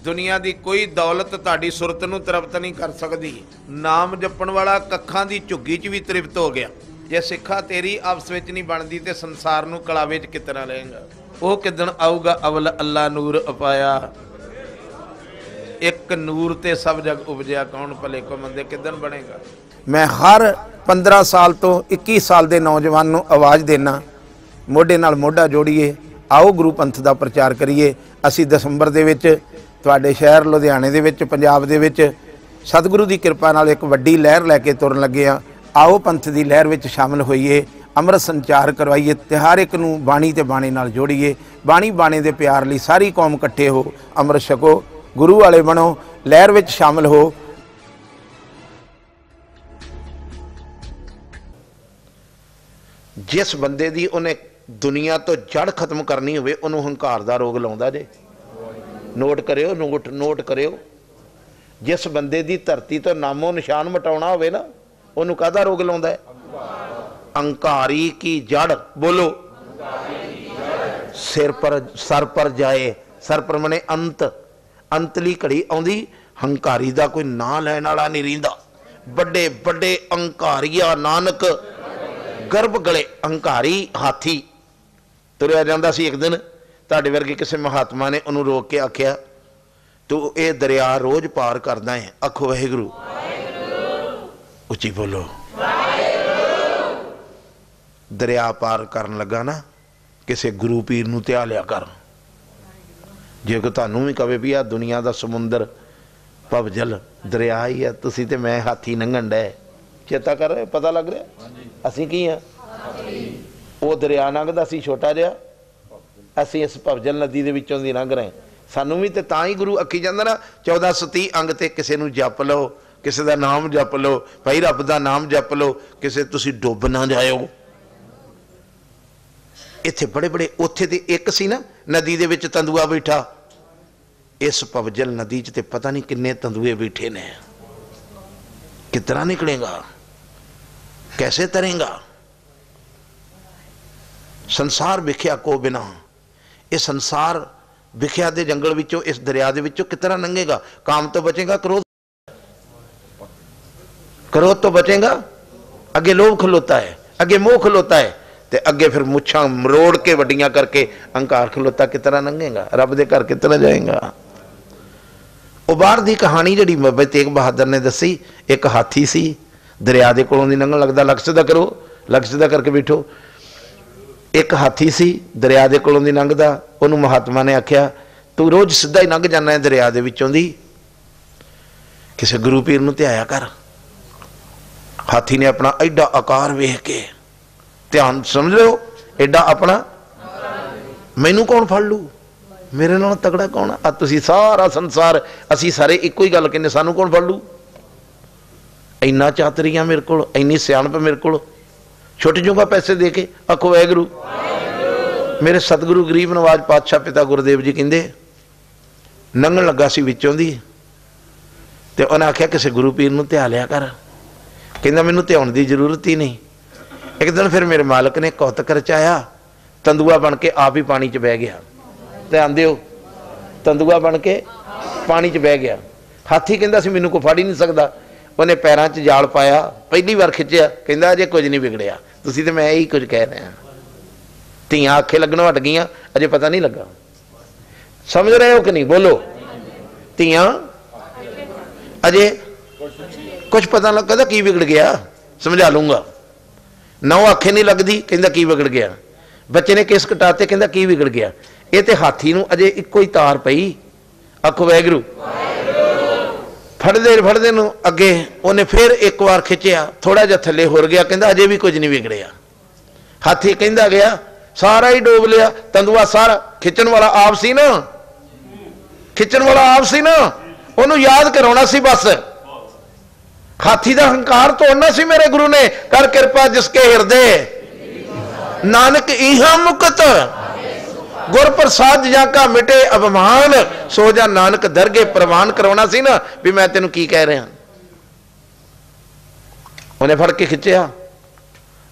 दुनिया की कोई दौलत तुहाडी सुरत नूं तृप्त नहीं कर सकती। नाम जपण वाला कखां दी झुग्गी च भी तृप्त हो गया। जे सिखा तेरी आपस विच नहीं बनती तो संसार नूं कलावे च कितना रहेगा। वो किदन आऊगा अवल अल्लाह नूर अपाया। एक नूर ते सब जग उपजया कौन भले को मंदे किदन बनेगा। मैं हर 15 साल तो 21 साल के नौजवान नूं आवाज़ देना, मोढे नाल मोढा जोड़िए, आओ गुरु पंथ का प्रचार करिए। असी दसंबर दे विच तुहाडे शहर लुधियाने दे विच पंजाब दे विच सतगुरु की कृपा नाल एक वड्डी लहर लैके तुरन लगे हाँ। आओ पंथ की लहर विच शामिल होइए, अमृत संचार करवाइए ते हर एक नूं बाणी ते बाणे नाल जोड़िए। बाणी बाणे दे प्यार लई सारी कौम इकट्ठे हो, अमृत छको, गुरु वाले बनो, लहर विच शामिल हो। जिस बंदे दी उन्हें दुनिया तो जड़ खत्म करनी होवे उन्होंने हंकार दा रोग लाउंदा जे। नोट करियो, नोट करियो। जिस बंदे दी धरती तो नामो निशान मिटाउणा होवे ना उन्होंने काहदा रोग लाउंदा है? अंकारी की जड़। बोलो, सर पर जाए, सर पर मने अंत, अंतली घड़ी आउंदी, हंकारी दा कोई नां लैण वाला नहीं रहिंदा। बड़े बड़े अंकारिया नानक गर्भ गले अंकारी हाथी तुरया जांदा सी। एक दिन तुहाडे वर्गे किसी महात्मा ने उन्होंने रोक के आख्या तू ये दरिया रोज पार करदा है। आखो वाहिगुरू, उच्ची बोलो। दरिया पार करन लगा ना किसी गुरु पीर नूं ध्या लिया कर। जे कोई तुहानूं भी कहे भी आ दुनिया का समुंदर भवजल दरिया ही है, तुसीं ते मैं हाथी लंघण डे, चेता कर रहे, पता लग रहा असीं की हाँ? वो दरिया लंघदा सी छोटा जिहा, असीं इस भवजल नदी दे विचों दी लंघ रहे। सानू भी तो तां ही गुरु अखी जांदा ना 1430 अंग ते किसी नूं जप लो, किसी का नाम जप लो, भाई रब का नाम जप लो, किसी तुसीं डुब ना जाओ। इत्थे बड़े बड़े उत्थे ते एक सी ना नदी दे विच तंदुआ बैठा, इस भवजल नदी च ते पता नहीं किन्ने तंदुए बैठे ने। कितना निकलेगा, कैसे तरेगा? संसार विख्या को बिना, ये संसार विख्या दे जंगल विचों इस दरिया दे विचों कितना लंघेगा? काम तो बचेगा, क्रोध तो बचेगा। अगे लोभ खलोता है, अगे मोह खलोता है, ते अगे फिर मुछां मरोड़ के वड्डियां करके अहंकार खलोता, कितना लंघेगा? रब दे घर कितना जाएगा? उबार दी कहानी जिहड़ी बाबा तेग बहादुर ने दसी, एक हाथी सी दरिया दे कोलों दी लंघण लगदा। लक्ष्य दा करो, लक्ष्य दा करके बैठो। एक हाथी सी दरिया दे कोलों दी लंघदा, उहनूं महात्मा ने आख्या तू रोज सीधा ही लंघ जाना है दरिया दे विचों दी, किसी गुरु पीर नूं ध्याया कर। हाथी ने अपना एडा आकार वेख के, ध्यान समझ लो, एडा अपना, मैनू कौन फड़ लू, मेरे नाल तगड़ा कौन? आ तुसीं सारा संसार असीं सारे इक्को ही गल कहने, सानू कौन फड़ लू? इन्ना चातरिया मेरे को, इन्नी सियाणप मेरे को, छुट जूंगा पैसे दे के। आखो वाहिगुरू। मेरे सतगुरु गरीब नवाज पातशाह पिता गुरदेव जी कहंदे लंघण लगा सी विचों दी, ते उन्हें आख्या किसी गुरु पीर नूं ध्या लिया कर। कहंदा मैनूं ध्याउण दी जरूरत ही नहीं। एक दिन फिर मेरे मालक ने कौतक रचाया, तंदुआ बन के आप ही पानी च बह गया। ध्यान दिओ, तंदुआ बन के पानी च बह गया। हाथी कहंदा सी मैनूं कोई फड़ ही नहीं सकदा। उन्हें पैरों च जाल पाया, पहली बार खिंचिया, कहंदा अजे कुछ नहीं बिगड़िया, तुसीं ते मैं यही कुछ कह रहा। धीआं आखे लगनों हट गईयां, अजे पता नहीं लगा। समझ रहे हो कि नहीं? बोलो। धीआं अजे कुछ पता लग, कहता की बिगड़ गया, समझा लूंगा। नौ आखे नहीं लगती, कहता की बिगड़ गया। बच्चे ने केस कटाते, कहता की बिगड़ गया। ये तो हाथी नूं अजे इक्को ही तार पई। आखो वाहिगुरू। फड़दे नूं अगे उन्हें फिर एक बार खिंचिया, थोड़ा जिहा थले हुर गया, कहता अजे भी कुछ नहीं बिगड़िया। हाथी कहता गया, सारा ही डोब लिया, तंदुआ सारा। खिंचण वाला आप सी ना, खिंचण वाला आप सी ना, उन्हों याद कराउणा सी बस। हाथी का हंकार तोड़ना सी मेरे गुरु ने, कर कृपा जिसके हिरदे नानक इहा मुकत, गुर प्रसाद जाका मिटे अभिमान, सो जा नानक दरगे प्रवान करवाना सी ना भी मैं तेनू की कह रहा। उन्हें फड़ के खिंचिया,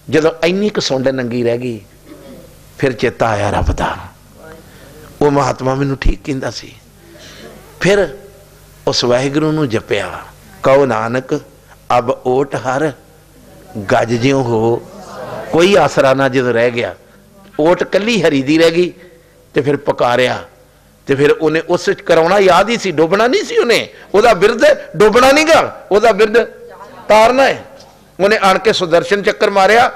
जदों इन्नी क सुंड नंगी रह गई, फिर चेता आया रब दा। वो महात्मा मैनू ठीक कहंदा सी, फिर उस वाहिगुरू नूं जपिया, कहो नानक अब ओट हर गज ज्यों हो। कोई आसरा ना जो रह गया, ओट कली हरी दी रह गई। तो फिर पकारिया, तो फिर उन्हें उस कराउणा याद ही सी, डुबना नहीं सी उन्हें, उहदा बिरद डुबना नहीं गा, उहदा बिरद तारना है। उन्हें आण के सुदर्शन चक्कर मारिया,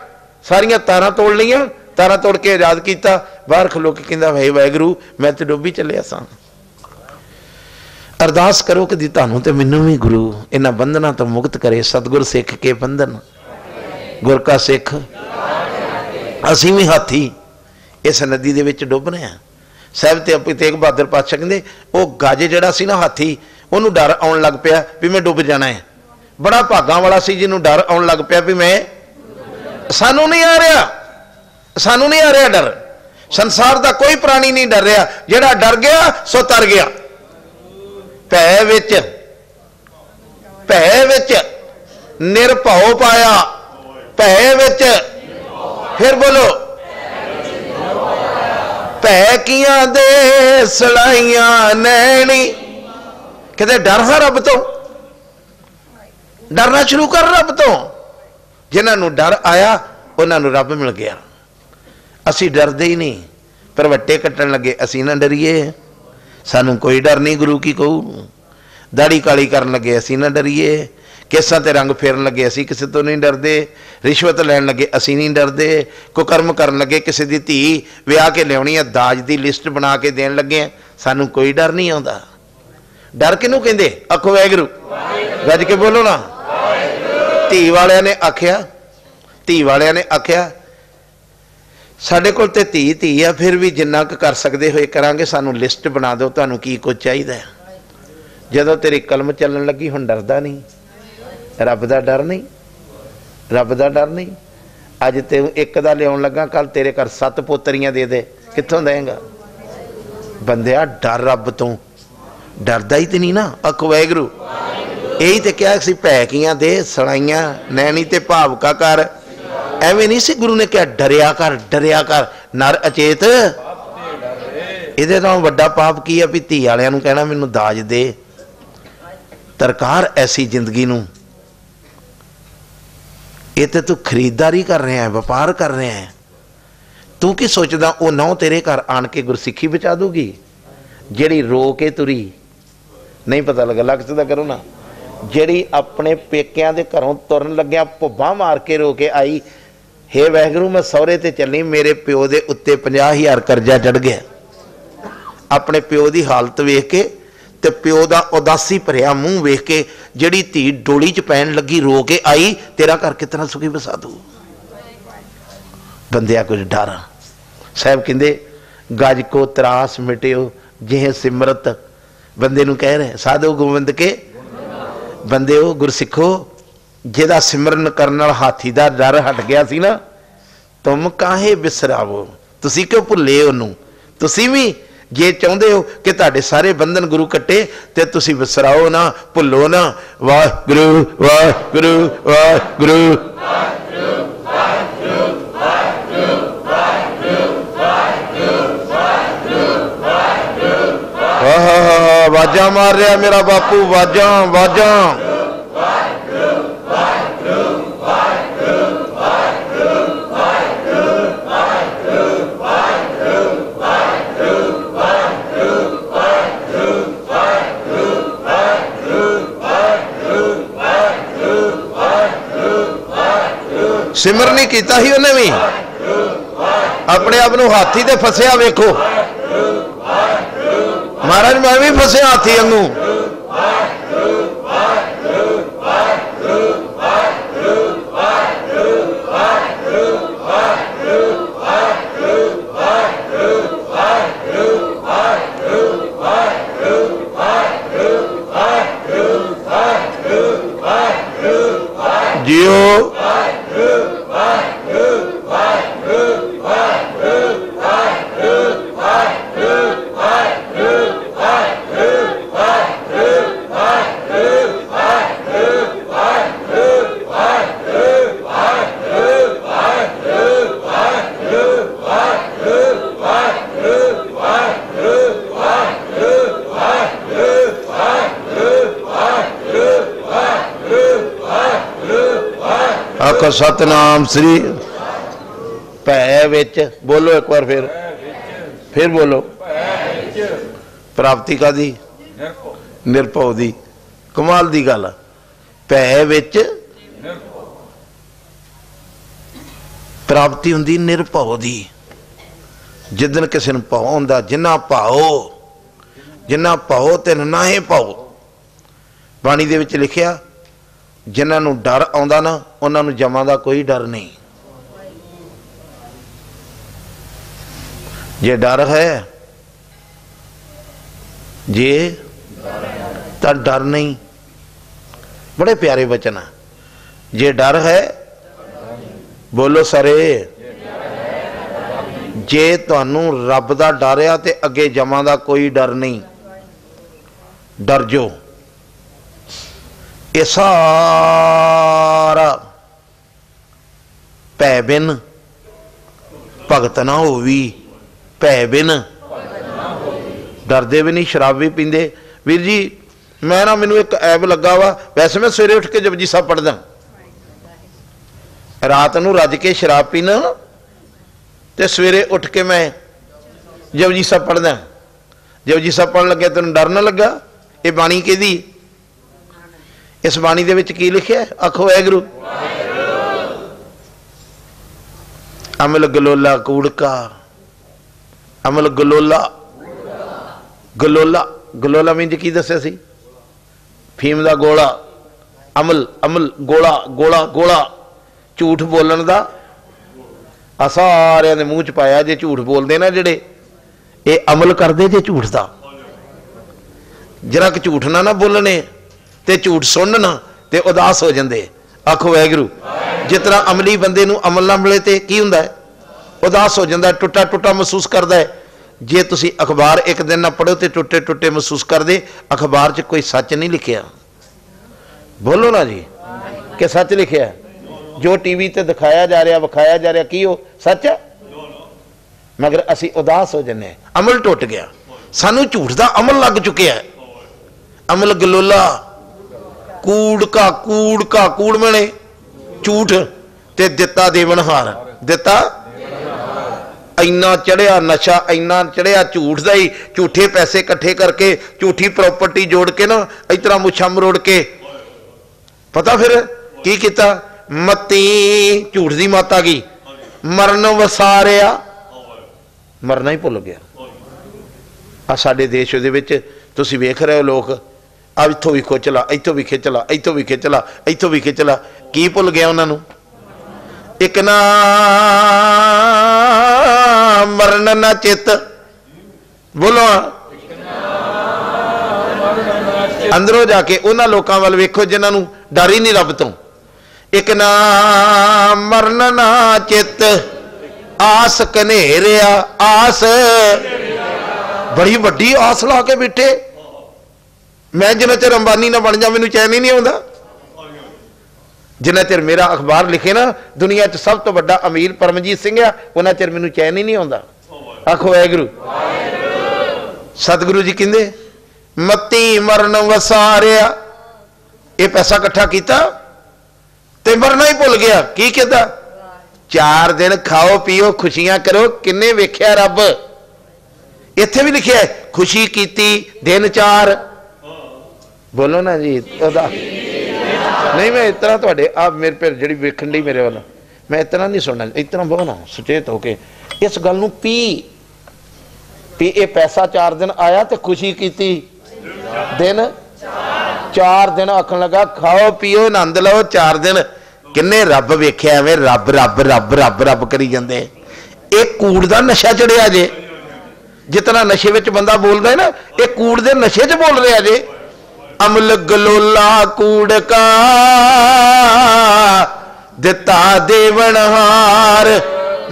सारिया तारां तोड़ लियां, तारां तोड़ के आजाद किया। बाहर खलो के कहंदा है वाहिगुरू मैं तो डुबी चलिया सा। अरदास करो कि तुहानूं ते मैनूं भी गुरु इन्हां बंधनां तो मुक्त करे। सतगुर सिख के बंधन गुर का सिख, असीं भी हाथी इस नदी दे विच डुब रहे हैं। साहिब ते तेग बहादुर पातशाह कहंदे वो गज जिहड़ा सी ना हाथी, उहनूं डर आउण लग पिया भी मैं डुब जाना है। बड़ा भागां वाला सी जिन्हों डर आउण लग पिया भी मैं, सानूं नहीं आ रहा, सानूं नहीं आ रहा डर। संसार का कोई प्राणी नहीं डर रहा, जिहड़ा डर गया सो तर गया। भै विच निरभौ पाया, भै विच फिर बोलो भै कियां दे सड़ाइयां नैनी। कहते डर है रब तो, डरना शुरू कर रब तो। जिन्होंने डर आया उन्होंने रब मिल गया। असी डरते ही नहीं, पर वट्टे कट्टन लगे असी ना डरीए, सानू कोई डर नहीं गुरु की कहू। दाड़ी काली करन लगे असी ना डरीए, केसां ते रंग फेरन लगे असी किसी तो नहीं डरते, रिश्वत लैन लगे असी नहीं डरते, कुकर्म करन लगे किसी की धी विआह के लियाउणी है दाज की लिस्ट बना के देन लगे सानू कोई डर नहीं आता। डर किनू कहंदे? आखो वाहिगुरू, गज के बोलो ना। धी वालिया ने आख्या, धी वालिया ने आख्या साडे कोल ते धी धी आ, फिर भी जिन्ना क कर सकते होए करांगे, सानू लिस्ट बना दो तुहानू की कुछ चाहिदा है। जदों तेरी कलम चलन लगी हुण डरदा नहीं, रब दा डर नहीं, रब दा डर नहीं। अज ते एक दा लियाउण लगा, कल तेरे घर 7 पोतरियां दे दे, कित्थों देंगा? बंदिया डर रब तो, डरदा ही तो नहीं ना। आखो वाहिगुरू, यही तो क्या सी भैकियां दे सड़ाइयां नैनी ते भाव का कर। एवं नहीं सी गुरु ने क्या डरिया कर नर अचेत। इहदे नालों वड्डा पाप की है भी धी वालियां नूं कहना मैनूं दाज दे। तरकार ऐसी जिंदगी नूं, ये तो तू खरीदारी कर रहे हैं, व्यापार कर रहे हैं। तू की सोचदा वो नौ तेरे घर आन के गुरसिੱਖੀ बचा दूगी ਜਿਹੜੀ रो के तुरी? नहीं पता लगा, लग सकता करो ना। ਜਿਹੜੀ अपने पेकियां दे घरों तुरन लग्या भुब्बा मार के रो के आई, हे वाहिगुरू मैं सौरे ते चली, मेरे प्यो दे उत्ते 50,000 करजा चढ़ गया। अपने प्यो की हालत वेख के ते प्यो का उदासी भरिया मूँह वेख के जिहड़ी धी डोली च पैन लगी रो के आई, तेरा घर कितना सुखी वसा दू। बंदिया कुछ डर। साहब कहंदे गज को त्रास मिटियो जिह सिमरत। बंदे नूं कह रहे साधु गोविंद के बंदे हो गुरसिੱਖੋ, जिहदा सिमरन करन नाल हाथी दा डर हट गया सी ना, तुम काहे बिसरावो, तुसी क्यों भुले उहनूं? तुसी भी जे चाहते हो कि तुहाडे सारे बंधन गुरु कट्टे ते तुसी बिसराओ ना, भुलो ना। वाहिगुरू वाहिगुरू वाहिगुरू वाजा मार रहा मेरा बापू, वाजा वाजा। सिमरनी कीता ही उन्हें भी, अपने आप को हाथी ते फसिया वेखो। महाराज मैं भी फसिया हाथी वांगू। जियो आखो सतनाम श्री। भै विच बोलो एक बार फिर बोलो। प्राप्ति का दी निरभव दी। कमाल दी गल। भै विच प्राप्ति हुंदी निरभव दी। जिदन किसी नूं भाव हुंदा जिन्ना भाओ तिन नाहे भाओ। बाणी दे विच लिखिया जिन्हां नूं डर आउंदा ना उन्हां नूं जमां दा कोई डर नहीं। जे डर है जे तो डर नहीं। बड़े प्यारे वचन है। जे डर है बोलो सरे। जे तुहानू रब दा डर आ ते अगे जमां दा कोई डर नहीं। डर जो ये सारा भै बिन भगत ना होवी। भै बिन डरदे भी नहीं। शराब भी पींदे। वीर जी मैं ना मैनू एक ऐब लगा वा। वैसे मैं सवेरे उठ के जपजी साहब पढ़दा। रात नूं रज के शराब पीना ते सवेरे उठ के मैं जपजी साहब पढ़दा। जपजी साहब पढ़न लगे तेन डर ना लगा। ये बाणी किहदी? इस बाणी दे विच की लिखिया? आखो वाहिगुरू। अमल गलोला कूड़का। अमल गलोला गलोला गलोला मीन की दसिया सी? फीम दा गोला। अमल अमल गोला गोला गोला झूठ बोलन दा आ सारिਆਂ ਦੇ ਮੂੰਹ ਚ ਪਾਇਆ। जे झूठ बोलते ना ਜਿਹੜੇ ये अमल करते जे झूठ का। जरा कि झूठ ना बोलने ते झूठ सुनना ते उदास हो जाते। आखो वाहिगुरू। जिस तरह अमली बंदे नूं अमल ना मिले तो की हुंदा है? उदास हो जाता है, टुटा टुटा महसूस करता है। जे तुसी अखबार एक दिन ना पढ़ो तो टुटे टुटे महसूस कर दे। अखबार च कोई सच नहीं लिखिया। बोलो ना जी कि सच लिखिया? जो टीवी ते दिखाया जा रहा विखाया जा रहा की हो सच है? मगर असी उदास हो जाने। अमल टुट गया। सानू झूठ का अमल लग चुका है। अमल गलोला कूड़ का कूड़ मने झूठ ते दिता देवनहार। दिता इन्ना चढ़िया नशा इन्ना चढ़िया झूठ का ही। झूठे पैसे इकट्ठे करके झूठी प्रॉपर्टी जोड़ के ना इस तरह मुछा मरोड़ के पता फिर की किता? मती झूठ की मत आ गई। मरन वसारिया मरना ही भुल गया। आ साडे देश दे विच तुसीं वेख रहे हो लोग आ इत्थों भी खिचला इत्थों भी खिचला इत्थों भी खिचला इत्थों भी खिचला। की भुल गया उन्होंने? एक ना मरन ना चित। बोलो अंदरों जाके उन्होंने लोगों वाल वेखो जिन्होंने डर ही नहीं रब तो। एक ना मरन ना चित आस कनेरिया। आस बड़ी वड्डी आस ला के बैठे। मैं जिन्ना चਿਰ अंबानी ना बन जा मैनू चैन ही नहीं आता। जिन्ना चਿਰ मेरा अखबार लिखे ना दुनिया च सब तो बड़ा अमीर परमजीत सिंह आ उन्ना चਿਰ मैनू चैन ही नहीं आता। आखो वाहिगुरू। सतगुरु जी कहंदे मती मरन वसारिया। ये पैसा इकट्ठा किया ते मरना ही भुल गया। की कहता? 4 दिन खाओ पियो खुशियां करो। किन्ने वेख्या रब? इत्थे भी लिखिया है खुशी कीती दिन 4। बोलो ना जी। नहीं मैं इतना थोड़े आप मेरे पर जी वेखन डी मेरे वाल मैं इतना नहीं सुनना। इतना बोलना सुचेत होके इस गल नूं पी ये पैसा 4 दिन आया तो खुशी कीती दिन 4 दिन आखन लगा खाओ पियो आनंद लो 4 दिन। किन्ने रब वेख्या एवें रब रब रब रब रब करी जांदे। एक कूड़ दा नशा चढ़िया जे। जितना नशे विच बंदा बोलदा है ना ये कूड़ दे नशे च बोल रहा जे। अमल गलोला कूड़ का दिता देवनहार।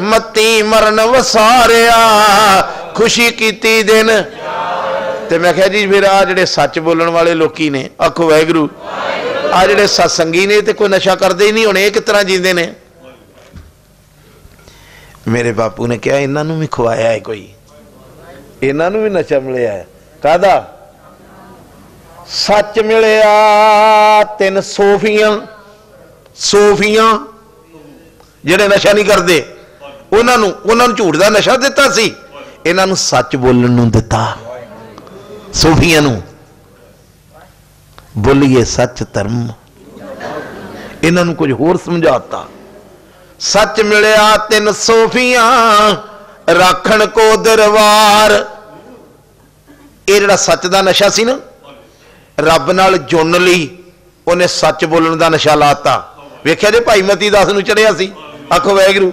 मती मरन वसारिया खुशी कीती दिन। ते मैं कहा जी फिर आ जिहड़े सच बोलन वाले लोकी ने आखो वाहिगुरू आ जिहड़े सत्संगी ने ते कोई नशा करते ही नहीं होने किस तरह जींदे ने? मेरे बापू ने कहा इन्हां नूं भी खुआया है कोई। इन्हां नूं भी नशा मिलिया है। काहदा? सच मिलिया 3 सोफियां। सोफियां ਜਿਹੜੇ ਨਸ਼ਾ ਨਹੀਂ ਕਰਦੇ ਉਹਨਾਂ ਨੂੰ ਝੂਠ ਦਾ ਨਸ਼ਾ ਦਿੱਤਾ ਸੀ, ਇਹਨਾਂ ਨੂੰ सच बोलन ਨੂੰ ਦਿੱਤਾ। सूफियां ਨੂੰ बोलिए सच धर्म, इन्हां नूं कुछ होर समझाता। सच मिलिया तिन सूफियां राखण को दरबार। ये जिहड़ा सच दा नशा सी ना, रब नाल जुड़न लई उन्हें सच बोलण दा नशा लाता। वेख्या जे भाई मती दास नूं चढ़िया सी, आखो वाहिगुरू।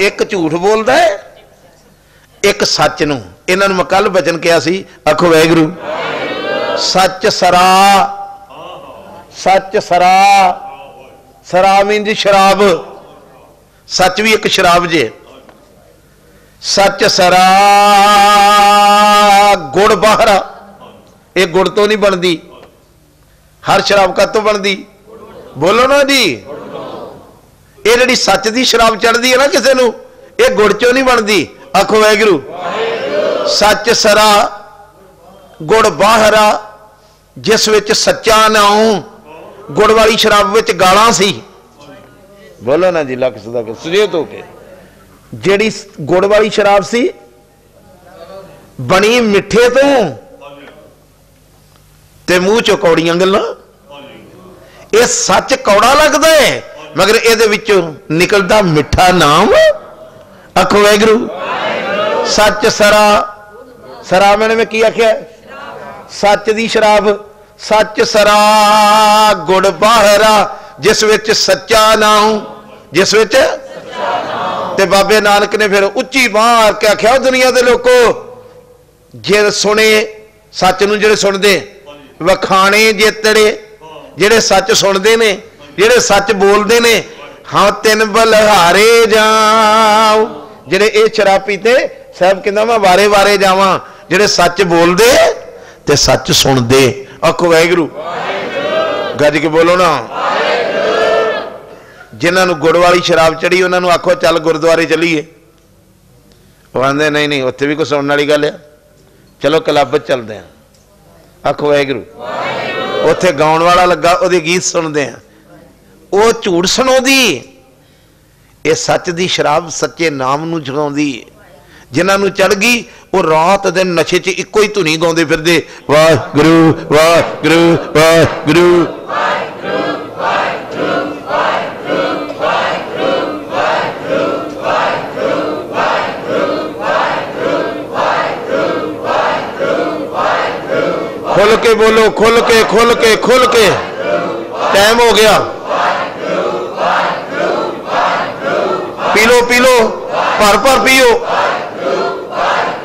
एक झूठ बोलदा है, एक सच नूं। इन्हां नूं मैं कल बचन कहा सी, आखो वाहिगुरू। सच सरा, सच सरा, सरा मीन शराब। सच भी एक शराब जे। सच सरा गुड़ बाहरा, ये गुड़ तो नहीं बनती। हर शराब का तो बनती, बोलो ना जी। ये जिहड़ी सच दी शराब चढ़ती है ना किसी नूं, ये गुड़ चों नहीं बनती। आखो वाहिगुरू। सच सरा गुड़ बाहरा, जिस विच सच्चा नाम। गुड़ वाली शराब विच गालां सी, बोलो ना जी। लख सदा सुजेत होके जिहड़ी गुड़ वाली शराब सी बनी मिठे तो ते मूँह चो कौड़ियां गल्लां। ये सच कौड़ा लगता है, मगर ये विचों निकलता मिठा नाम। आखो वाहिगुरू। सच सरा, सरा मैंने की आख्या? सच दी शराब। सच सरा गुड़ बाहरा, जिस विच सच्चा नाम। जिस विच ते बाबे नानक ने फिर उच्ची मार के आख्या, दुनिया के लोगों जे सुने सच नूं, जेड़े सुनते वखाणे जेतड़े, जेड़े सच सुनते ने, जेड़े सच बोलते ने। हाँ तीन बलहारे जाओ। जेड़े ये शराब पीते, साहब कहना मैं वारे वारे जावां। जेड़े सच बोलते ते सच सुनते। आखो वाहिगुरू। गज के बोलो ना। जिन्होंने गुड़ वाली शराब चढ़ी, उन्होंने आखो चल गुरुद्वारे चलीए। वो आंदे नहीं नहीं, उत्थे भी कोई सुनने वाली गल है, चलो क्लब चलते हैं। आखो वाहिगुरू। उत्थे गाउण वाला लगा, उहदे गीत सुनते हैं। वो झूठ सुणाउंदी, ये सच दी शराब सच्चे नाम नूं जगाउंदी। जिन्होंने चढ़ गई वो रात दिन नशे च इको ही धुनी गाउंदे फिरदे, वाहिगुरू वाहिगुरू वाहिगुरू। खुल के बोलो, खुल के खुल के खुल के। टाइम हो गया, पी लो पी लो, भर भर पियो।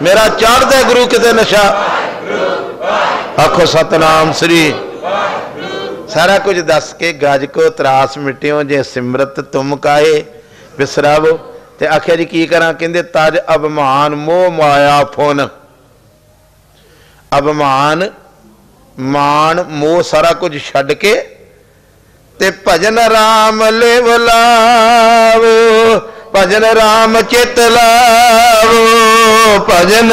मेरा चढ़दा गुरु किते नशा। आखो सतनाम श्री। सारा कुछ दस के गज को त्रास मिट्टियों, जे सिमरत तुम काए विसरावो। ते आखिया जी की करा? कहंदे तज अभिमान मोह माया फुन। अभिमान मान मोह सारा कुछ छड्ड के ते भजन राम ले बुलावो। भजन राम चित लावो। भजन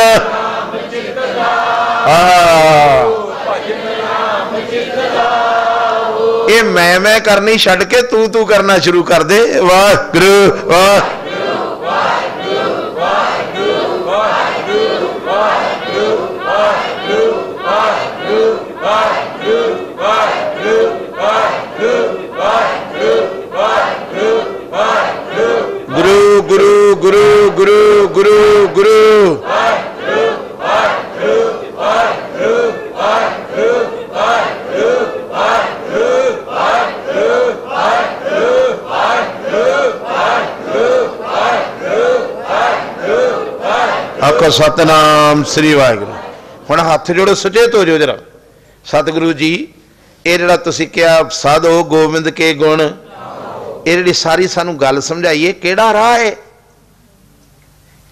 ये मैं करनी छड्ड के तू करना शुरू कर दे। वाहिगुरू वाहिगुरू वाहिगुरू वाहिगुरू वाहिगुरू वाहिगुरू वाहिगुरू वाहिगुरू वाहिगुरू वाहिगुरू वाहिगुरू वाहिगुरू वाहिगुरू। गुरु गुरु गुरु गुरु गुरु गुरु। आखो सतनाम श्री वाहिगुरू। हुण हथ जोड़ो, सुचेत हो जाओ जरा। सतगुरु जी ये जिहड़ा तुसीं कहा साधो गोबिंद के गुण, ये जिहड़ी सारी सानू गल समझाइए, किहड़ा राह है?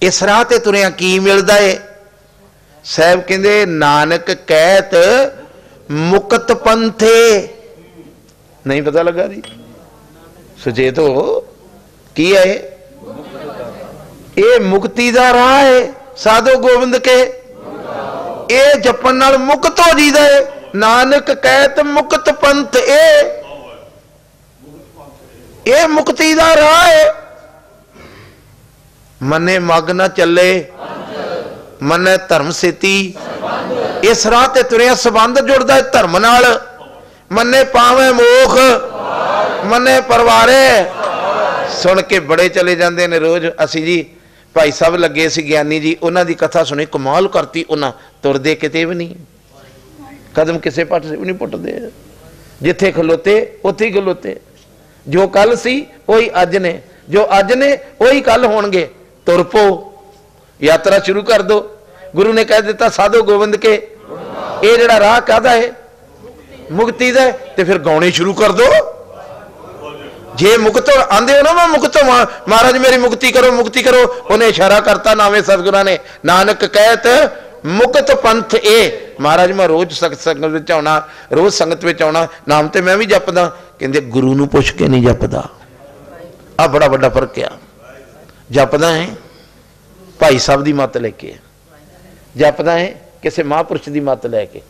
इस राह ते तुरिया की मिलदा है? साहब कहंदे नानक कहत मुकत पंथे। नहीं पता लगा जी? सुचेत हो। की है ये? मुक्ति दा राह है। साधो गोबिंद के ये जपन नाल मुक्त हो जीदा है। नानक कहत मुक्त पंथ ए। ये मुक्ति का राह है। मने मग न चले मने धर्म सेती, इस राह ते तुरिया संबंध जुड़ता है धर्म नाल। मने पावे मोख मने परवारे। सुन के बड़े चले जाते ने रोज। असी जी भाई साहब लगे सी ज्ञानी जी, उन्होंने कथा सुनी, कमाल करती। उन्हें तुरदे किते भी नहीं, कदम किसी पट से भी नहीं पुटते, जिथे खलोते उत्थे ही खलोते। जो कल सी वही अज ने, जो अज ने वही कल होणगे। तुर पो, यात्रा शुरू कर दो। गुरु ने कह दिता साधो गोविंद के, ये जड़ा राह कहदा है मुक्ति दा, ते फिर गाने शुरू कर दो। जे मुक्त आंदे हो ना, मैं मुक्त महाराज मेरी मुक्ति करो मुक्ति करो, उन्हें इशारा करता नावे सतगुरां ने, नानक कहत मुक्त पंथ ए। महाराज मैं रोज संगत विच आउणा, रोज संगत विच आउणा, नाम ते मैं भी जपदा। कहंदे गुरु नूं पुछ के नहीं जपदा। आ बड़ा बड़ा फर्क आ। जपदा है भाई साहब की मत लेके, जपदा है किसी महापुरुष की मत लैके।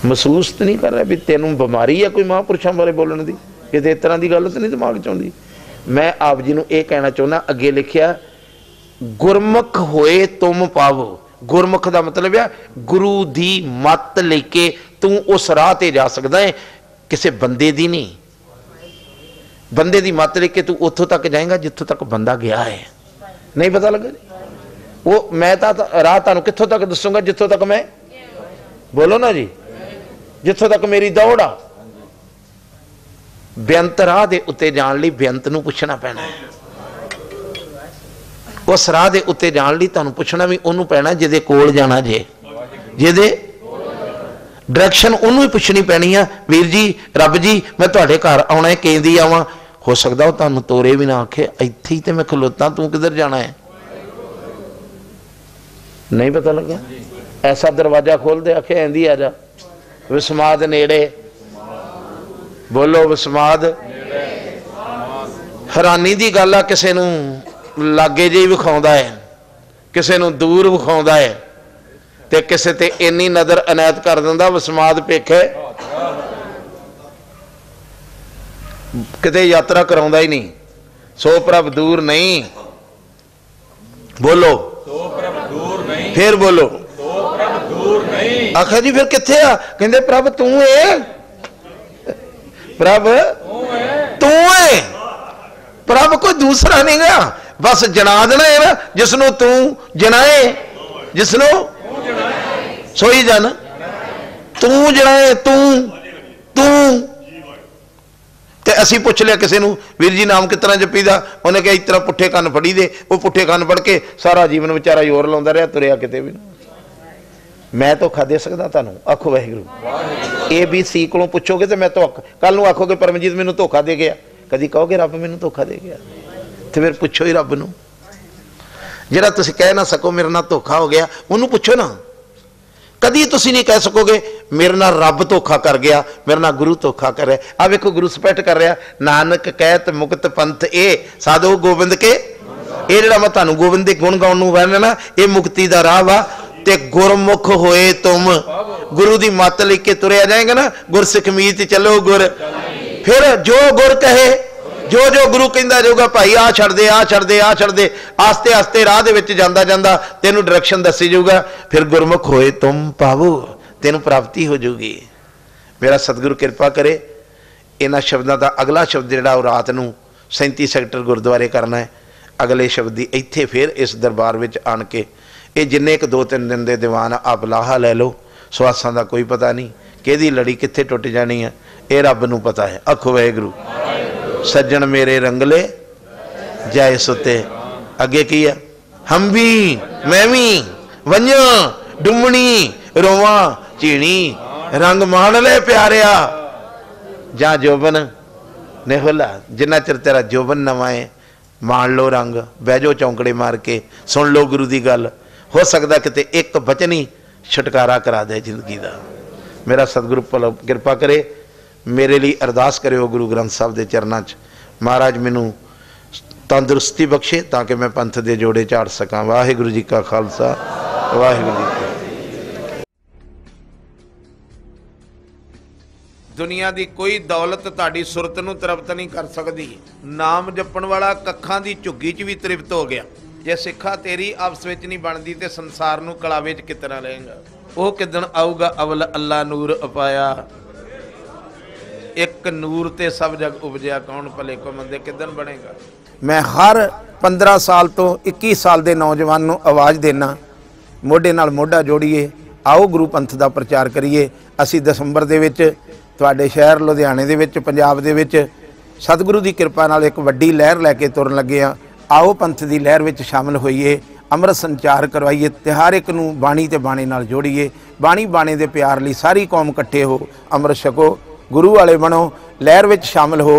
महसूस तो नहीं कर रहा भी तेनों बीमारी है कोई महापुरुषों बारे बोलने की, किसी इस तरह की गल तो नहीं दिमाग च आउंदी। मैं आप जी नूं यह कहना चाहुंदा, अगे लिखिया गुरमुख होए तुम पावो। गुरमुख का मतलब है गुरु की मत लेके तू उस राह ते जा सकदा है, किसी बंदे दी नहीं। बंदे की मत लेके तू उतों तक जाएगा जितों तक बंदा गया है। नहीं पता लगा वो, मैं राह तुहानूं कित्थों तक दसूंगा जितों तक मैं, बोलो ना जी, जितों तक मेरी दौड़ आ। बेअंत राह दे उत्ते जाण लई बेअंत नूं पुछना पैना है। उस राह दे उत्ते जाण लई तुहानूं पुछना भी उहनूं पैना जिहदे कोल जाना जे, जिहदे डायरैक्शन उहनूं ही पुछनी पैनी आ। वीर जी रब जी मैं तुहाडे घर आउणा है, केंदी आवां। हो सकदा वो तुहानूं तोरे भी ना आखे, इत्थे ही ते मैं खलोता, तू किधर जाना है। नहीं पता लगा, ऐसा दरवाजा खोल दे, आखे एंदी आ जा, विस्माद नेड़े। बोलो विस्माद। हैरानी की गल आ, किसी नूं लागे जी विखाउंदा है, किसी नूं दूर विखाउंदा है, ते किसी ते इन्नी नज़र अनायत कर दिंदा विस्माद पेखे किते यात्रा कराउंदा ही नहीं। सो प्रभ दूर नहीं। बोलो सो प्रभ दूर नहीं। फिर बोलो सो प्रभ दूर नहीं। आखिर जी फिर कित्थे आ? कहंदे प्रभ तू है, प्रभ तू है, प्रभ कोई दूसरा नहीं गा। बस जना देना है ना, जिसनों तू जनाए, जिसनों सोई जाना, तू जनाए, तू तू ते असी पूछ लिया किसी नूं वीर जी नाम कितना जपीदा, उन्हें कहा इस तरह पुट्ठे कन फड़ी दे। वो पुट्ठे कन फड़ के सारा जीवन बेचारा जोर लाउंदा रहा, तुरिया किते भी। मैं धोखा दे सकदा तुहानूं? आखो वाहिगुरू। ABC कोलों पुछोगे तो मैं तो कल नूं आखोगे परमजीत मैनूं धोखा दे गया, कदी कहोगे रब मैनूं धोखा दे गया, तो फिर पुछो ही रब नूं। जिहड़ा तुसीं कह ना सको मेरे नाल धोखा हो गया, उहनूं पुछो ना। कदी तुसीं नहीं कह सकोगे मेरे नाल रब धोखा कर गया, मेरे नाल गुरु धोखा कर रहा। आ वेखो गुरु स्पष्ट कर रहा, नानक कहत मुक्त पंथ ए साधो गोबिंद के। ये जिहड़ा मैं तुहानूं गोबिंद दे गुण गाउण नूं कहना ना, ये मुक्ति दा राह वा। ते गुरमुख होए तुम, गुरु दी मत लेके तुरिया जाएगा ना, गुरसिख मीत चलो गुर। फिर जो गुर कहे, जो जो गुरु कहंदा जाऊगा भाई आ छड़ दे, आ छड़ दे, आ छड़ दे, आस्ते आस्ते राह दे विच जांदा जांदा तेनू डायरैक्शन दसी जाऊगा। फिर गुरमुख होए तुम पावो, तेनू प्राप्ति हो जाऊगी। मेरा सतगुरु कृपा करे। इन्हां शब्दां दा अगला शब्द जिहड़ा वो रात नूं 37 सैक्टर गुरुद्वारे करना है। अगले शब्द दी इत्थे फिर इस दरबार विच आण के ये जिन्ने एक 2-3 दिन दे दीवान आप लाहा लै लो। स्वासां दा कोई पता नहीं, किहदी लड़ी कित्थे टुट जानी है, ये रब नूं पता है। आखो वाहिगुरू। सज्जन मेरे रंगले जाए सुते। अगे की है, हम भी मैं भी वंजा डुमनी रोवा झीणी रंग मान ले प्यारिया। जा जोबन नेहुला, जिन्ना चिर तेरा जोबन नवा है मान लो रंग, बह जाओ चौंकड़े मार के, सुन लो गुरु की गल। हो सकता किते एक बचन ही छुटकारा करा दे जिंदगी का। मेरा सतगुरु कृपा करे। मेरे लिए अरदास करो गुरु ग्रंथ साहब के चरणों च, महाराज मैनू तंदुरुस्ती बख्शे ताकि मैं पंथ के जोड़े झाड़ सका। वाहिगुरू जी का खालसा, वाहिगुरू जी की दुनिया की कोई दौलत तुहाडी सुरत नूं तृप्त नहीं कर सकती। नाम जपण वाला कखां दी झुग्गी च भी तृप्त हो गया। जे सिखा तेरी आपस विच नहीं बनती तो संसार नूं कलावे च कितना रहेगा। वो किदन आऊगा अवल अल्लाह नूर अपाया। एक नूर ते सब जग उपजया कौन भले को मंदे किदन बनेगा। मैं हर 15 साल तो 21 साल के नौजवान नूं आवाज़ देना, मोढे नाल मोढा जोड़िए, आओ गुरु पंथ का प्रचार करिए। असी दसंबर दे विच तुहाडे शहर लुधियाने दे विच पंजाब दे विच सतगुरु की कृपा नाल एक वड्डी लहर लैके तुरन लगे आ। आओ पंथ की लहर विच शामिल होइए, अमृत संचार करवाइए ते हर एक नूं बाणी ते बाणे नाल जोड़िए। बाणी बाणे दे प्यार लई सारी कौम इकट्ठे हो, अमृत छको, गुरु वाले बनो, लहर विच शामिल हो।